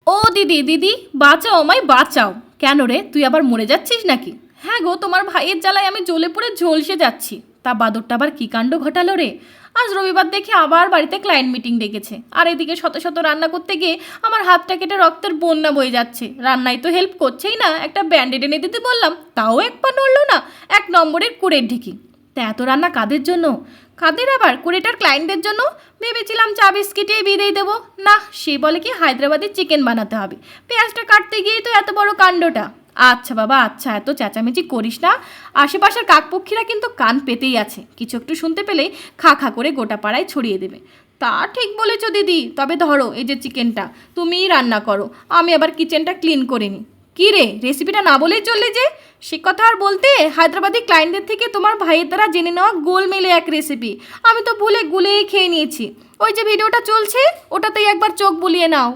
ও দিদি দিদি, বাঁচাও আমায় বাঁচাও। কেন রে, তুই আবার মরে যাচ্ছিস নাকি? হ্যাঁ গো, তোমার ভাইয়ের জ্বালায় আমি জ্বলে পুড়ে ঝলসে যাচ্ছি। তা বাদরটা আবার কী কাণ্ড ঘটালো রে? আজ রবিবার দেখে আবার বাড়িতে ক্লায়েন্ট মিটিং ডেকেছে, আর এদিকে শত শত রান্না করতে গিয়ে আমার হাতটা কেটে রক্তের বন্যা বয়ে যাচ্ছে। রান্নায় তো হেল্প করছেই না, একটা ব্যান্ডেড এনে দিতে বললাম তাও এক পা নড়লো না। এক নম্বরের কুড়ের ঢিকি। তা এত রান্না কাদের জন্য? কাদের আবার? কুড়েটার ক্লায়েন্টদের জন্য। ভেবেছিলাম চা বিস্কিটেই বিদেই দেবো, না সে বলে কি হায়দ্রাবাদি চিকেন বানাতে হবে। পেঁয়াজটা কাটতে গিয়েই তো এত বড় কাণ্ডটা। আচ্ছা বাবা আচ্ছা, এত চেঁচামেচি করিস না। আশেপাশের কাকপক্ষীরা কিন্তু কান পেতেই আছে, কিছু একটু শুনতে পেলেই খা খা করে গোটা পাড়ায় ছড়িয়ে দেবে। তা ঠিক বলেছো দিদি, তবে ধরো এই যে চিকেনটা তুমিই রান্না করো, আমি আবার কিচেনটা ক্লিন করে নিই। কী রে, রেসিপিটা না বলেই চললে যে? সে কথা আর বলতে, হায়দ্রাবাদি ক্লায়েন্টদের থেকে তোমার ভাইয়ের দ্বারা জেনে নেওয়া গোলমেলে এক রেসিপি আমি তো ভুলে গুলেই খেয়ে নিয়েছি। ওই যে ভিডিওটা চলছে ওটাতেই একবার চোখ বুলিয়ে নাও।